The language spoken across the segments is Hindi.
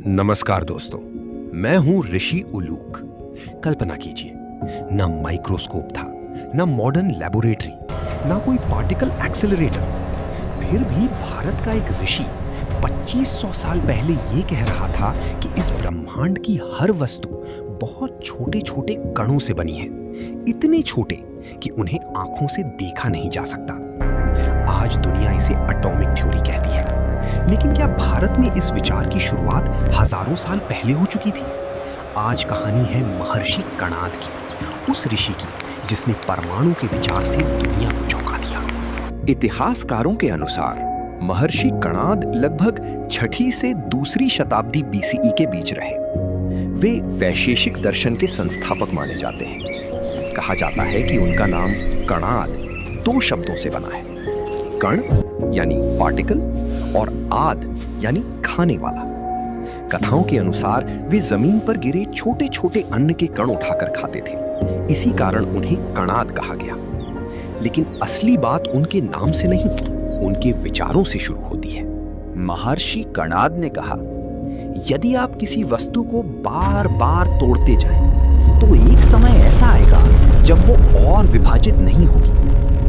नमस्कार दोस्तों, मैं हूं ऋषि उलूक। कल्पना कीजिए, ना माइक्रोस्कोप था, ना मॉडर्न लेबोरेटरी, ना कोई पार्टिकल एक्सेलरेटर। फिर भी भारत का एक ऋषि 2500 साल पहले ये कह रहा था कि इस ब्रह्मांड की हर वस्तु बहुत छोटे छोटे कणों से बनी है, इतने छोटे कि उन्हें आंखों से देखा नहीं जा सकता। आज दुनिया इसे एटॉमिक थ्योरी कहती है, लेकिन क्या भारत में इस विचार की शुरुआत हजारों साल पहले हो चुकी थी? आज कहानी है महर्षि कणाद की, उस ऋषि की जिसने परमाणु के विचार से दुनिया को चौंका दिया। इतिहासकारों के अनुसार महर्षि कणाद लगभग 6ठी से 2री शताब्दी बीसीई के बीच रहे। वे वैशेषिक दर्शन के संस्थापक माने जाते हैं। कहा जाता है कि उनका नाम कणाद 2 शब्दों से बना है, कण यानी पार्टिकल और आद यानी खाने वाला। कथाओं के अनुसार वे जमीन पर गिरे छोटे छोटे अन्न के कण उठाकर खाते थे, इसी कारण उन्हें कणाद कहा गया। लेकिन असली बात उनके नाम से नहीं, उनके विचारों से शुरू होती है। महर्षि कणाद ने कहा, यदि आप किसी वस्तु को बार बार तोड़ते जाएं, तो एक समय ऐसा आएगा जब वो और विभाजित नहीं होगी,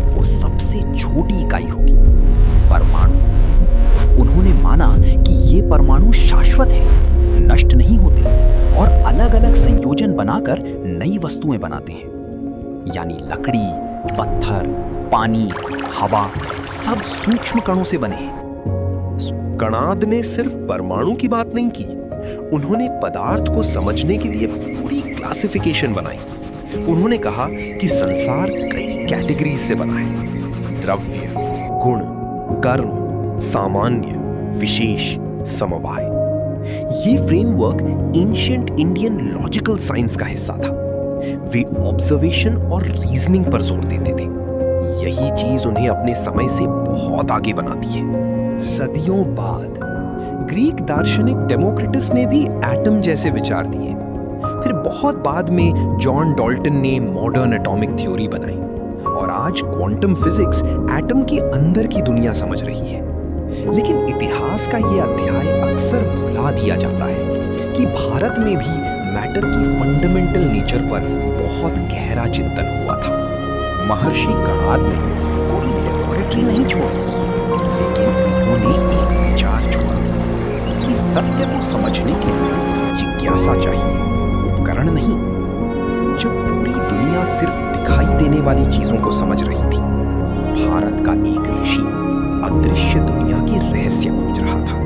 वो सबसे छोटी इकाई होगी, परमाणु। उन्होंने माना कि ये परमाणु शाश्वत है, नष्ट नहीं होते और अलग अलग संयोजन बनाकर नई वस्तुएं बनाते हैं। यानी लकड़ी, पत्थर, पानी, हवा सब सूक्ष्म कणों से बने हैं। कणाद ने सिर्फ परमाणु की बात नहीं की, उन्होंने पदार्थ को समझने के लिए पूरी क्लासिफिकेशन बनाई। उन्होंने कहा कि संसार कई कैटेगरीज से बना है: द्रव्य, गुण, कर्म, सामान्य, विशेष, समवाय। ये framework ancient Indian logical science का हिस्सा था। वे ऑब्जर्वेशन और रीजनिंग पर जोर देते थे। यही चीज उन्हें अपने समय से बहुत आगे बनाती है। सदियों बाद ग्रीक दार्शनिक डेमोक्रिटस ने भी एटम जैसे विचार दिए। फिर बहुत बाद में जॉन डाल्टन ने मॉडर्न एटॉमिक थ्योरी बनाई और आज क्वांटम फिजिक्स एटम के अंदर की दुनिया समझ रही है। लेकिन इतिहास का ये अध्याय अक्सर भुला दिया जाता है कि भारत में भी मैटर की फंडामेंटल नेचर पर बहुत गहरा चिंतन हुआ था। महर्षि कणाद ने कोई लेबोरेटरी नहीं छोड़ी, लेकिन उन्होंने एक विचार छोड़ा कि सत्य को समझने के लिए जिज्ञासा चाहिए, उपकरण नहीं। जब पूरी दुनिया सिर्फ दिखाई देने वाली चीजों को समझ रही थी, भारत का एक ऋषि अदृश्य दुनिया के रहस्य खोज रहा था।